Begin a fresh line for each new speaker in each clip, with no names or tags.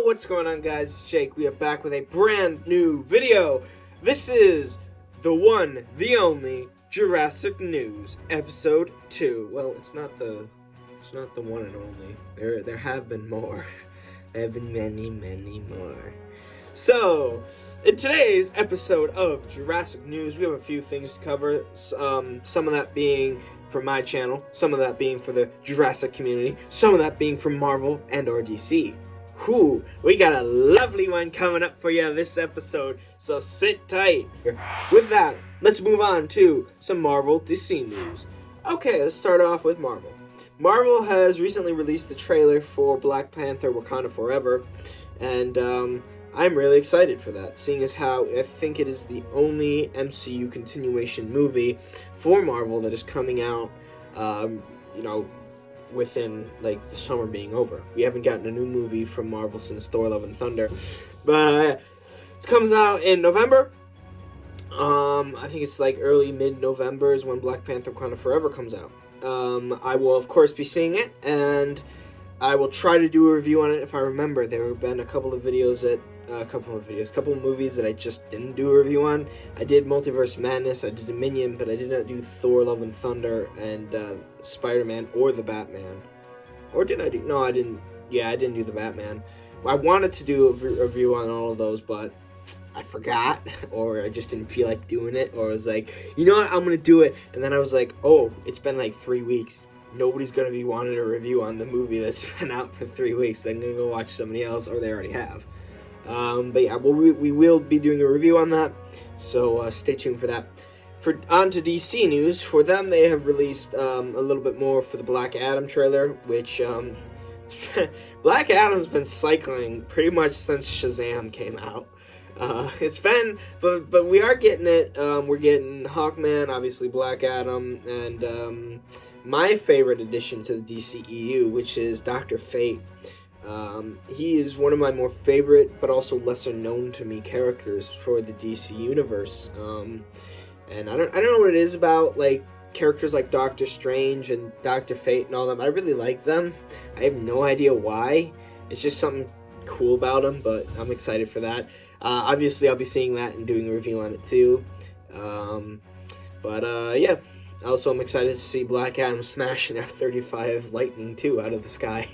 what's going on, guys? It's Jake. We are back with a brand new video. This is the one, the only Jurassic News, episode 2. Well, it's not the one and only. There have been more. There have been many more. So, in today's episode of Jurassic News, we have a few things to cover. Some of that being for my channel, some of that being for the Jurassic community, some of that being from Marvel and or DC. Whew, we got a lovely one coming up for you this episode, so sit tight. With that, let's move on to some Marvel DC news. Okay, let's start off with Marvel. Marvel has recently released the trailer for Black Panther: Wakanda Forever, and I'm really excited for that, seeing as how I think it is the only MCU continuation movie for Marvel that is coming out, within, like, the summer being over. We haven't gotten a new movie from Marvel since Thor: Love and Thunder, but it comes out in November. I think it's like early mid-November is when Black Panther: Wakanda Forever comes out. I will, of course, be seeing it, and I will try to do a review on it if I remember. There have been a couple of movies that I just didn't do a review on. I did Multiverse Madness, I did Dominion, but I did not do Thor: Love and Thunder and Spider-Man or the Batman. Or did I do? No, I didn't. Yeah, I didn't do the Batman. I wanted to do a review on all of those, but I forgot, or I just didn't feel like doing it, or I was like, you know what, I'm going to do it. And then I was like, oh, it's been like 3 weeks. Nobody's going to be wanting a review on the movie that's been out for 3 weeks. They're going to go watch somebody else, or they already have. But yeah, we will be doing a review on that, so stay tuned for that. On to DC news. For them, they have released a little bit more for the Black Adam trailer, which Black Adam's been cycling pretty much since Shazam came out. It's been, but we are getting it. We're getting Hawkman, obviously Black Adam, and my favorite addition to the DCEU, which is Dr. Fate. He is one of my more favorite, but also lesser known to me characters for the DC universe. And I don't know what it is about, like, characters like Doctor Strange and Dr. Fate and all them. I really like them. I have no idea why. It's just something cool about them, but I'm excited for that. Obviously, I'll be seeing that and doing a review on it too. Yeah. Also, I'm excited to see Black Adam smash an F-35 Lightning II out of the sky.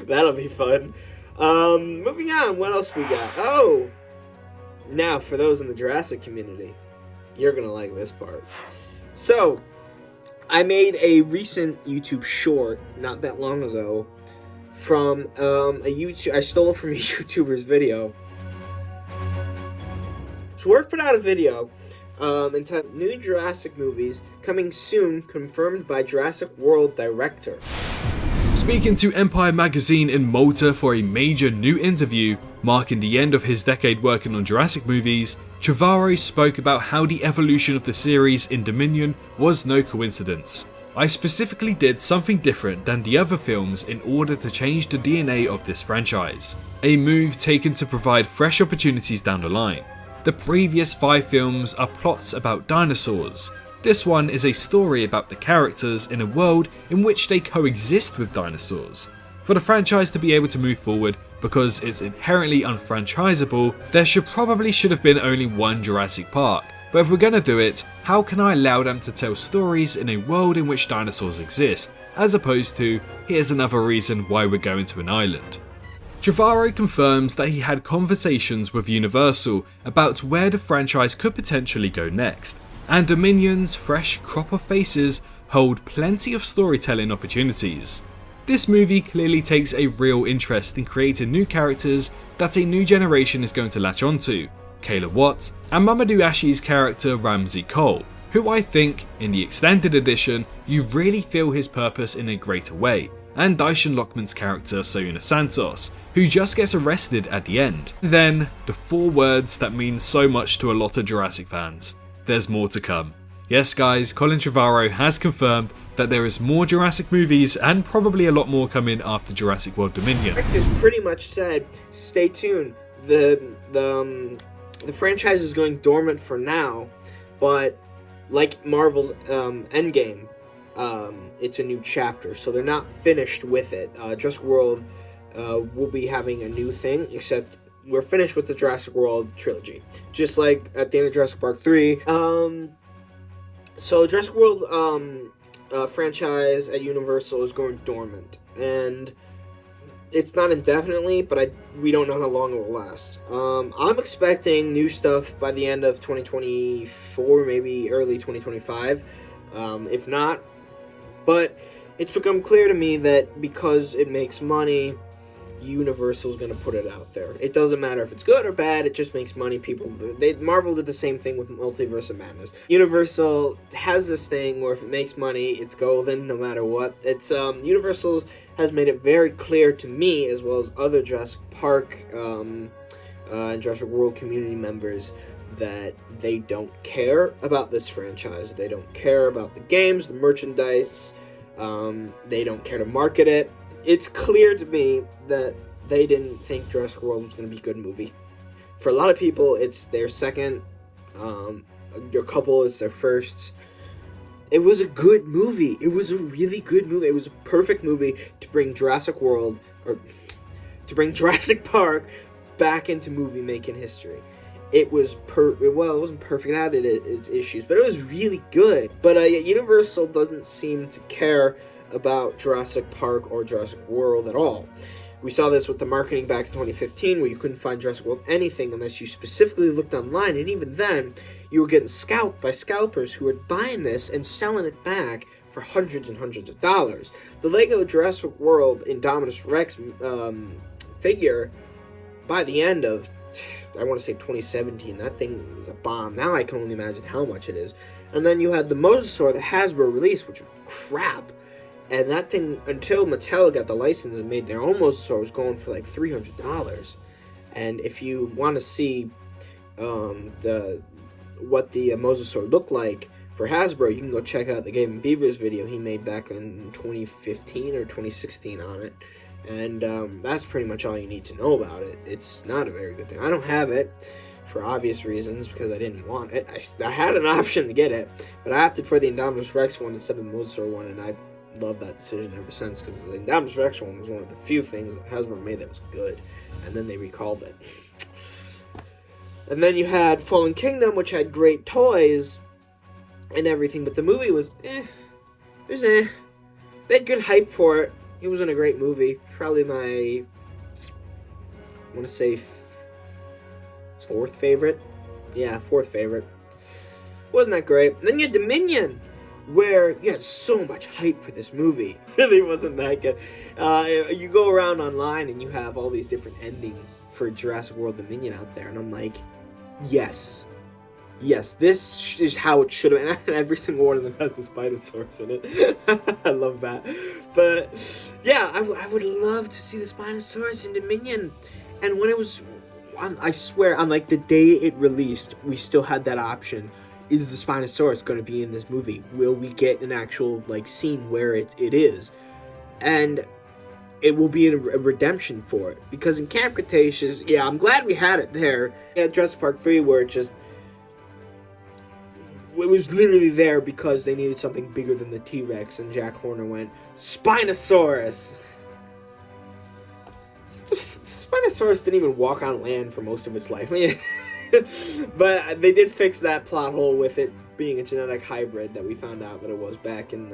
That'll be fun. Moving on, what else we got? Oh! Now, for those in the Jurassic community, you're going to like this part. So, I made a recent YouTube short, not that long ago, from I stole it from a YouTuber's video. Schwartz put out a video entitled New Jurassic Movies Coming Soon, confirmed by Jurassic World director.
Speaking to Empire magazine in Malta for a major new interview, marking the end of his decade working on Jurassic movies, Trevorrow spoke about how the evolution of the series in Dominion was no coincidence. I specifically did something different than the other films in order to change the DNA of this franchise, a move taken to provide fresh opportunities down the line. The previous 5 films are plots about dinosaurs. This one is a story about the characters in a world in which they coexist with dinosaurs. For the franchise to be able to move forward, because it's inherently unfranchisable, there should have been only one Jurassic Park. But if we're gonna do it, how can I allow them to tell stories in a world in which dinosaurs exist, as opposed to, here's another reason why we're going to an island. Trevorrow confirms that he had conversations with Universal about where the franchise could potentially go next, and Dominion's fresh crop of faces hold plenty of storytelling opportunities. This movie clearly takes a real interest in creating new characters that a new generation is going to latch onto, Kayla Watts and Mamadou Ashi's character Ramsey Cole, who I think, in the extended edition, you really feel his purpose in a greater way, and Daishan Lockman's character Sayuna Santos, who just gets arrested at the end. Then, the 4 words that mean so much to a lot of Jurassic fans. There's more to come. Yes guys, Colin Trevorrow has confirmed that there is more Jurassic movies and probably a lot more coming after Jurassic World Dominion.
Directors pretty much said, stay tuned. The franchise is going dormant for now, but like Marvel's Endgame, it's a new chapter, so they're not finished with it. Jurassic World we'll be having a new thing, except we're finished with the Jurassic World trilogy. Just like at the end of Jurassic Park 3. So Jurassic World franchise at Universal is going dormant. And it's not indefinitely, but we don't know how long it will last. I'm expecting new stuff by the end of 2024, maybe early 2025. If not. But it's become clear to me that because it makes money, Universal's going to put it out there. It doesn't matter if it's good or bad, it just makes money. Marvel did the same thing with Multiverse of Madness. Universal has this thing where if it makes money, it's golden no matter what. It's Universal has made it very clear to me, as well as other Jurassic Park and Jurassic World community members, that they don't care about this franchise. They don't care about the games, the merchandise. They don't care to market it. It's clear to me that they didn't think Jurassic World was going to be a good movie. For a lot of people, it's their second. Your couple, it's their first. It was a good movie. It was a really good movie. It was a perfect movie to bring Jurassic World, or to bring Jurassic Park back into movie making history. It was it wasn't perfect. It had its issues, but it was really good. But Universal doesn't seem to care about Jurassic Park or Jurassic World at all. We saw this with the marketing back in 2015, where you couldn't find Jurassic World anything unless you specifically looked online, and even then, you were getting scalped by scalpers who were buying this and selling it back for hundreds and hundreds of dollars. The Lego Jurassic World Indominus Rex figure, by the end of, I want to say 2017, that thing was a bomb. Now I can only imagine how much it is. And then you had the Mosasaur, the Hasbro release, which was crap. And that thing, until Mattel got the license and made their own Mosasaur, was going for like $300. And if you want to see what the Mosasaur looked like for Hasbro, you can go check out the Game & Beavers video he made back in 2015 or 2016 on it. And that's pretty much all you need to know about it. It's not a very good thing. I don't have it for obvious reasons, because I didn't want it. I had an option to get it, but I opted for the Indominus Rex one instead of the Mosasaur one, and I love that decision ever since, because the Indominus Rex one was one of the few things that Hasbro made that was good, and then they recalled it. And then you had Fallen Kingdom, which had great toys and everything, but the movie was It was They had good hype for it. It wasn't a great movie. Probably my, I want to say, fourth favorite. Yeah, fourth favorite. Wasn't that great. And then you had Dominion, where you had so much hype for this movie. Really wasn't that good. You go around online and you have all these different endings for Jurassic World Dominion out there, and I'm like, yes, this is how it should have been. And every single one of them has the Spinosaurus in it. I love that. But yeah, I would love to see the Spinosaurus in Dominion. And when it was, I swear, on like the day it released, we still had that option. Is the Spinosaurus going to be in this movie? Will we get an actual like scene where it is? And it will be a redemption for it. Because in Camp Cretaceous, yeah, I'm glad we had it there. Yeah, Jurassic Park 3, where it was literally there because they needed something bigger than the T-Rex, and Jack Horner went, Spinosaurus! Spinosaurus didn't even walk on land for most of its life. But they did fix that plot hole with it being a genetic hybrid that we found out that it was back in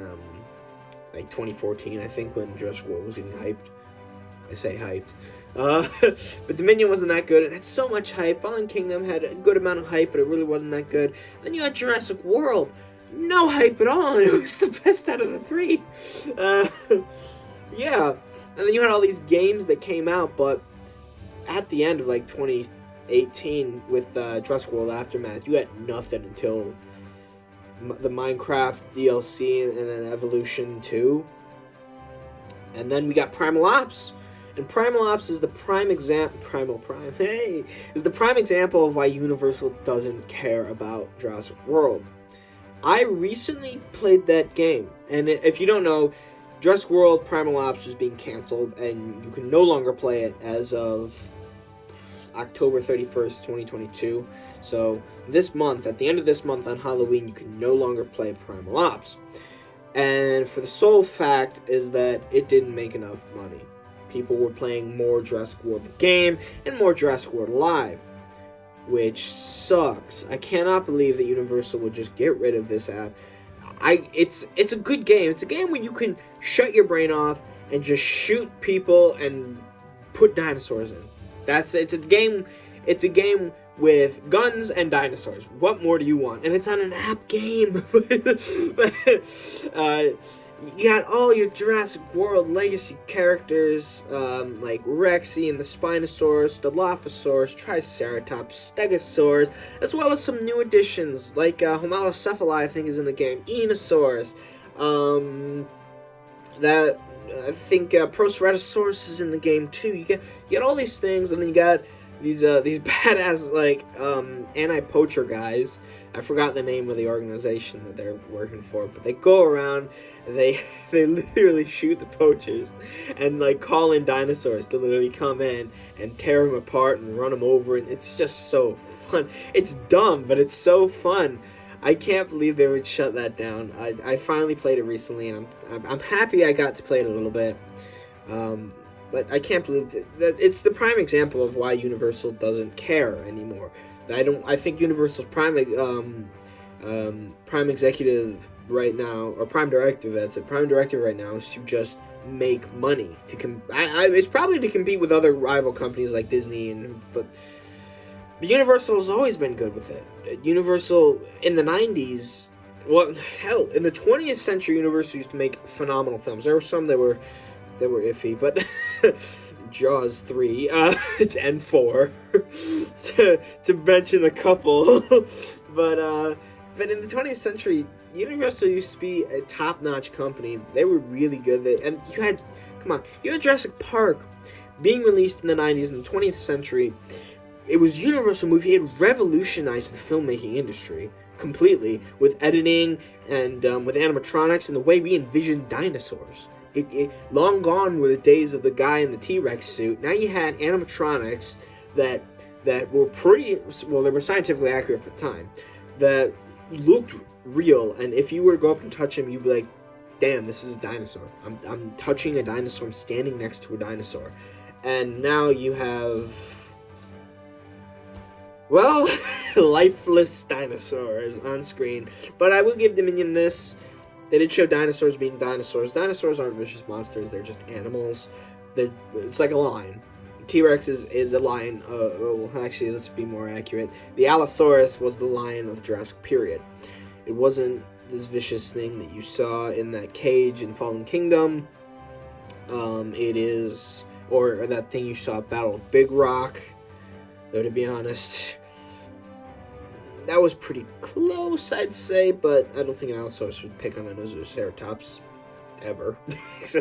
like 2014, I think, when Jurassic World was getting hyped. I say hyped. But Dominion wasn't that good. It had so much hype. Fallen Kingdom had a good amount of hype, but it really wasn't that good. Then you had Jurassic World. No hype at all, and it was the best out of the three. Yeah. And then you had all these games that came out, but at the end of like 2018 with Jurassic World Aftermath, you had nothing until the Minecraft DLC and then Evolution 2. And then we got Primal Ops. And Primal Ops is the prime example. Is the prime example of why Universal doesn't care about Jurassic World. I recently played that game, and if you don't know, Jurassic World Primal Ops is being canceled, and you can no longer play it as of October 31st, 2022. So this month, at the end of this month on Halloween, you can no longer play Primal Ops. And for the sole fact is that it didn't make enough money. People were playing more Jurassic World the game and more Jurassic World Live, which sucks. I cannot believe that Universal would just get rid of this app. It's a good game. It's a game where you can shut your brain off and just shoot people and put dinosaurs in. It's a game with guns and dinosaurs. What more do you want? And it's on an app game. You got all your Jurassic World legacy characters, like Rexy and the Spinosaurus, Dilophosaurus, Triceratops, Stegosaurus, as well as some new additions, like Homalocephali, I think, is in the game, Enosaurus, Proceratosaurus is in the game, too. You get all these things, and then you got these badass, like, anti-poacher guys. I forgot the name of the organization that they're working for, but they go around and they literally shoot the poachers and, like, call in dinosaurs to literally come in and tear them apart and run them over, and it's just so fun. It's dumb, but it's so fun. I can't believe they would shut that down. I finally played it recently, and I'm happy I got to play it a little bit. But I can't believe that it's the prime example of why Universal doesn't care anymore. I think Universal's prime executive right now, or prime directive, that's it. Prime directive right now is to just make money. It's probably to compete with other rival companies like Disney, but Universal has always been good with it. Universal in the 90s, well, hell, in the 20th century, Universal used to make phenomenal films. There were some that were iffy, but Jaws 3 and 4 to mention a couple. but in the 20th century, Universal used to be a top-notch company. They were really good. And you had Jurassic Park being released in the 90s in the 20th century. It was Universal movie. It revolutionized the filmmaking industry completely with editing and with animatronics and the way we envisioned dinosaurs. It long gone were the days of the guy in the T-Rex suit. Now you had animatronics that were pretty well. They were scientifically accurate for the time. That looked real, and if you were to go up and touch him, you'd be like, "Damn, this is a dinosaur. I'm touching a dinosaur. I'm standing next to a dinosaur." And now you have, well, lifeless dinosaurs on screen. But I will give Dominion this. They did show dinosaurs being dinosaurs. Dinosaurs aren't vicious monsters. They're just animals. It's like a lion. T-Rex is a lion. Actually, let's be more accurate. The Allosaurus was the lion of the Jurassic period. It wasn't this vicious thing that you saw in that cage in Fallen Kingdom. It is, or that thing you saw at Battle of Big Rock. Though, to be honest, that was pretty close, I'd say, but I don't think an Allosaurus would pick on a Triceratops ever. Because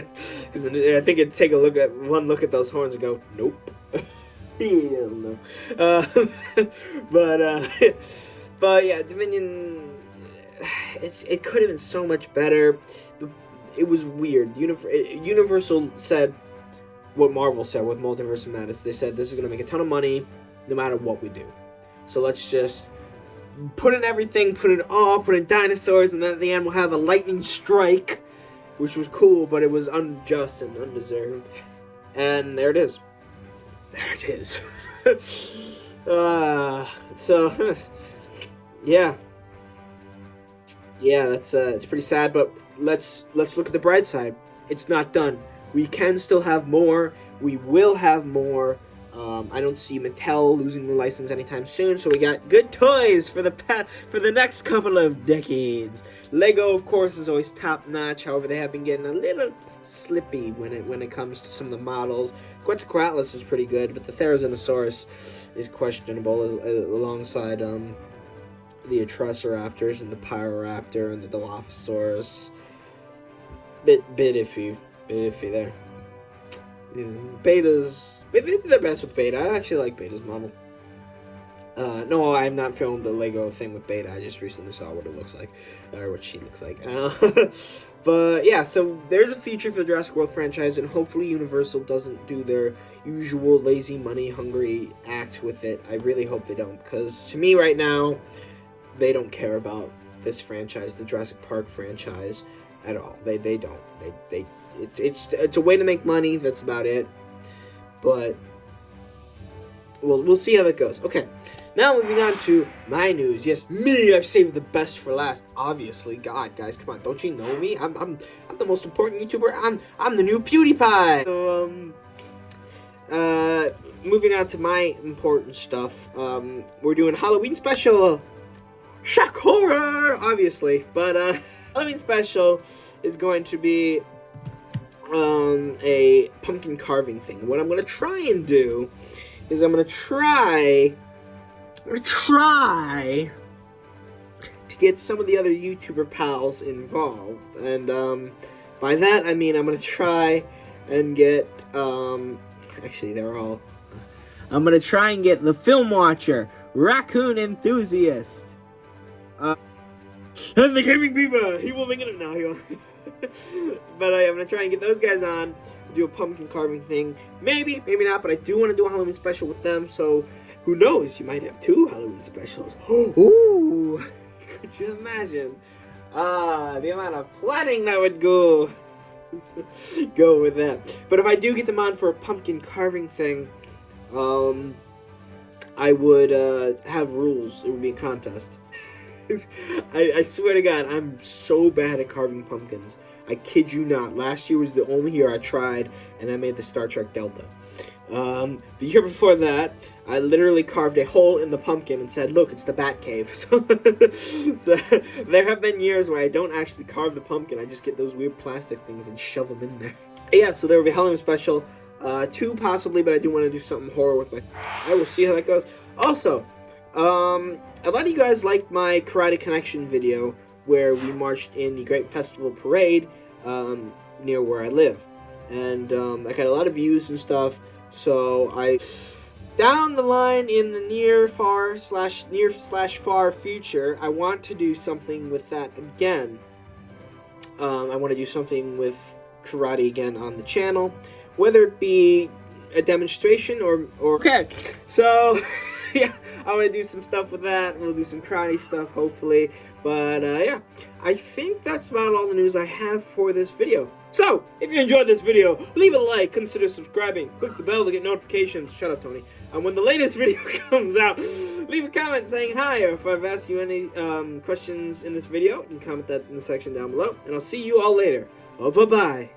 I think it'd take one look at those horns and go, nope. Hell no. But yeah, Dominion, it could have been so much better. It was weird. Universal said what Marvel said with Multiverse of Madness. They said, this is going to make a ton of money no matter what we do. So let's just put in everything, put in dinosaurs, and then at the end we'll have a lightning strike, which was cool, but it was unjust and undeserved. And there it is. There it is. So, yeah. Yeah, that's it's pretty sad, but let's look at the bright side. It's not done. We can still have more. We will have more. I don't see Mattel losing the license anytime soon, so we got good toys for the next couple of decades. Lego, of course, is always top notch. However, they have been getting a little slippy when it comes to some of the models. Quetzalcoatlus is pretty good, but the Therizinosaurus is questionable alongside the Atrociraptors and the Pyroraptor and the Dilophosaurus. Bit iffy there. Beta's, they did their best with Beta. I actually like Beta's model. No, I'm not filmed the Lego thing with Beta. I just recently saw what it looks like, or what she looks like. But yeah, so there's a future for the Jurassic World franchise, and hopefully Universal doesn't do their usual lazy, money-hungry act with it. I really hope they don't, because to me right now, they don't care about this franchise, the Jurassic Park franchise, at all. They don't. It's a way to make money. That's about it. but we'll see how that goes. Okay, now moving on to my news. Yes, me. I've saved the best for last. Obviously, God, guys, come on, don't you know me? I'm the most important YouTuber. I'm the new PewDiePie. So moving on to my important stuff. We're doing Halloween special. Shock horror, obviously, but Halloween special is going to be a pumpkin carving thing. What I'm gonna try and do is I'm gonna try to get some of the other YouTuber pals involved, and by that I mean I'm gonna try and get actually they're all. I'm gonna try and get the Film Watcher, Raccoon Enthusiast, and the Gaming Beaver. He won't make it now. He won't. But I'm gonna try and get those guys on, do a pumpkin carving thing. Maybe, maybe not, but I do want to do a Halloween special with them, so who knows? You might have 2 Halloween specials. Ooh, could you imagine? The amount of planning that would go with that. But if I do get them on for a pumpkin carving thing, I would have rules. It would be a contest. I swear to God, I'm so bad at carving pumpkins. I kid you not. Last year was the only year I tried, and I made the Star Trek Delta. The year before that, I literally carved a hole in the pumpkin and said, look, it's the Bat Cave. So there have been years where I don't actually carve the pumpkin. I just get those weird plastic things and shove them in there. Yeah, so there will be a Halloween special. 2 possibly, but I do want to do something horror with my... I will see how that goes. Also, a lot of you guys liked my Karate Connection video where we marched in the Great Festival Parade near where I live. And I got a lot of views and stuff, so down the line in the near slash far future, I want to do something with that again. I want to do something with karate again on the channel, whether it be a demonstration or okay, so yeah, I want to do some stuff with that. We'll do some karate stuff, hopefully. But yeah, I think that's about all the news I have for this video. So, if you enjoyed this video, leave a like, consider subscribing, click the bell to get notifications. Shut up, Tony. And when the latest video comes out, leave a comment saying hi, or if I've asked you any questions in this video, you can comment that in the section down below. And I'll see you all later. Oh, bye-bye.